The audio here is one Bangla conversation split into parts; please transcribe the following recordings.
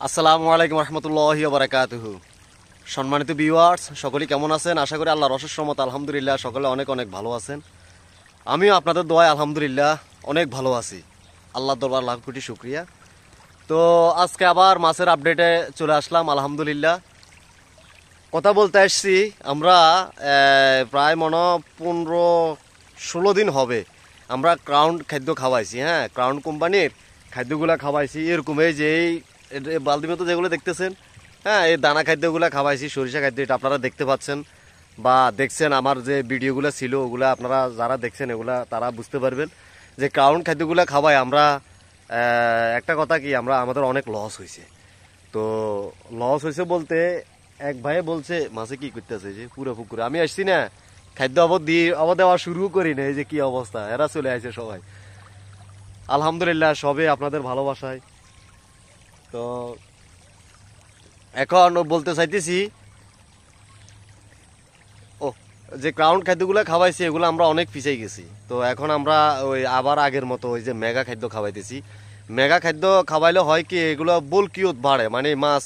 আসসালামু আলাইকুম রহমতুল্লাহি ওয়া বারাকাতুহু। সম্মানিত ভিউয়ার্স, সকলেই কেমন আছেন? আশা করি আল্লাহর অশেষ রহমত আলহামদুলিল্লাহ সকলে অনেক অনেক ভালো আছেন। আমিও আপনাদের দোয়ায় আলহামদুলিল্লাহ অনেক ভালো আছি। আল্লাহর দরবার লাখ কোটি শুকরিয়া। তো আজকে আবার মাছের আপডেটে চলে আসলাম আলহামদুলিল্লাহ। কথা বলতে আসছি আমরা প্রায় 15-16 দিন হবে আমরা ক্রাউন খাদ্য খাওয়াইছি। হ্যাঁ, ক্রাউন কোম্পানির খাদ্যগুলো খাওয়াইছি। এরকম এই যে এই বালতি মতো যেগুলো দেখতেছেন, হ্যাঁ, এই দানা খাদ্যগুলো খাওয়াইছি, সরিষা খাদ্য, এটা আপনারা দেখতে পাচ্ছেন বা দেখছেন। আমার যে ভিডিওগুলো ছিল ওগুলো আপনারা যারা দেখছেন এগুলা তারা বুঝতে পারবেন যে ক্রাউন খাদ্যগুলো খাওয়াই আমরা। একটা কথা কি, আমরা আমাদের অনেক লস হয়েছে। তো লস হয়েছে বলতে এক ভাই বলছে মাছে কি করতেছে যে পুরো পুকুরে আমি আসছি না, খাদ্য আবার দেওয়া শুরু করি না। এই যে কি অবস্থা, এরা চলে আসে সবাই আলহামদুলিল্লাহ সবে আপনাদের ভালোবাসায়। তো এখন বলতে চাইতেছি ও যে ক্রাউন খাদ্যগুলো খাওয়াইছি এগুলো আমরা অনেক পিছিয়ে গেছি। তো এখন আমরা ওই আবার আগের মতো ওই যে মেগা খাদ্য খাওয়াইতেছি। মেগা খাদ্য খাওয়াইলে হয় কি, এগুলো বলকিয়ত বাড়ে, মানে মাছ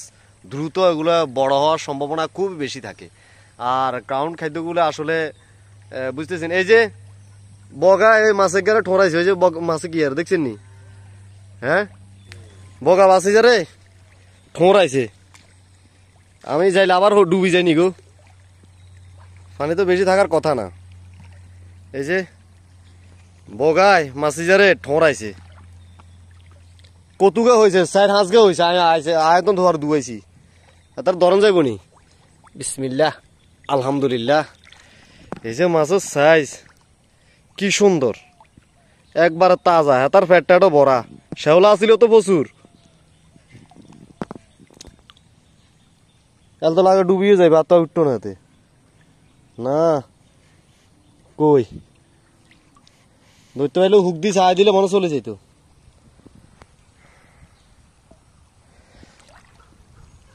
দ্রুত এগুলো বড় হওয়ার সম্ভাবনা খুব বেশি থাকে। আর ক্রাউন খাদ্যগুলো আসলে বুঝতেছেন, এই যে বগা এই মাছের গেলে ঠোরাইছে, ওই যে মাছে কি আর দেখছেন নি? হ্যাঁ, বগা মাছে যারে ঠোরাইছে, আমি যাইলে আবার ডুবি যাইনি গো, পানি তো বেশি থাকার কথা না। এই যে বগায় মাছি যারে ঠোরাইছে, কতুগা হয়েছে, 4-5 হয়েছে। আয়তন ধোয়ার দুয়াইছি, তার ধরন যাইব নি। বিসমিল্লাহ, আলহামদুলিল্লাহ। এই যে মাছের সাইজ কি সুন্দর, একবার তাজা, তার ফ্যাটটাও ভরা। শেওলা আসিল তো প্রচুর, এল তো লাগে ডুবিয়ে যাইবে, আর তো উঠতো না হাতে না। কই ধরতে পারলে হুক দিয়ে ছায়া দিলে মনে চলে যেত।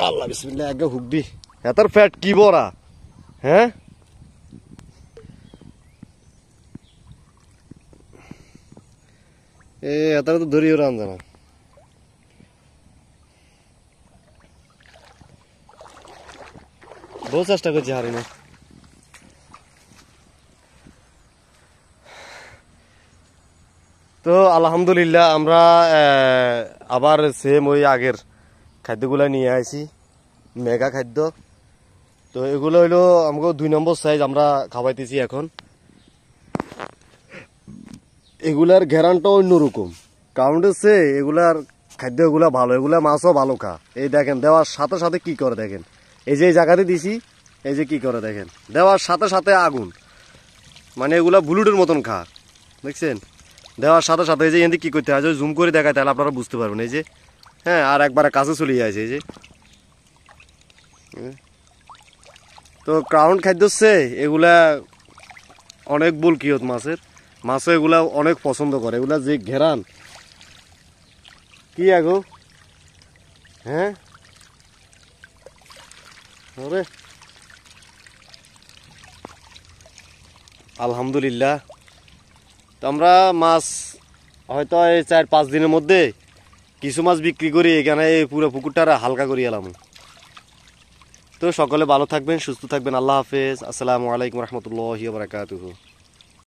আল্লাহ বিসমিল্লাহ, আগে হুক দি, এতার ফ্যাট কি বড়া। হ্যাঁ, এতার তো ধরিও রান জানা। বহু চেষ্টা করছি, হারি না। তো আলহামদুলিল্লাহ আমরা আবার সেম ওই আগের খাদ্যগুলো নিয়ে আসি, মেগা খাদ্য। তো এগুলো হইলো আমাকে 2 নম্বর সাইজ আমরা খাওয়াইতেছি এখন। এগুলার ঘেরানটা অন্যরকম, কারণ হচ্ছে এগুলার খাদ্য এগুলা ভালো, এগুলা মাছও ভালো খা। এই দেখেন দেওয়ার সাথে সাথে কি করে দেখেন, এই যে এই জায়গাতে দিছি, এই যে কি করে দেখেন, দেওয়ার সাথে সাথে আগুন, মানে এগুলা বুলুটের মতন খা, দেখছেন? দেওয়ার সাথে সাথে এই যে এখান কি করতে হয়, জুম করে দেখায় তাহলে আপনারা বুঝতে পারবেন। এই যে হ্যাঁ, আর একবারে কাছে চলে যাচ্ছে। এই যে তো ক্রাউন খাদ্য হচ্ছে এগুলা অনেক বলকিয়ত মাছের, মাছও এগুলা অনেক পছন্দ করে। এগুলা যে ঘেরান কি আগো, হ্যাঁ ওরে আলহামদুলিল্লাহ। তো আমরা মাছ হয়তো এই 4-5 দিনের মধ্যে কিছু মাছ বিক্রি করি, এখানে এই পুরো পুকুরটা হালকা করে এলাম। তো সকলে ভালো থাকবেন, সুস্থ থাকবেন। আল্লাহ হাফেজ, আসসালামু আলাইকুম রহমতুল্লাহি ওয়া বারাকাতুহু।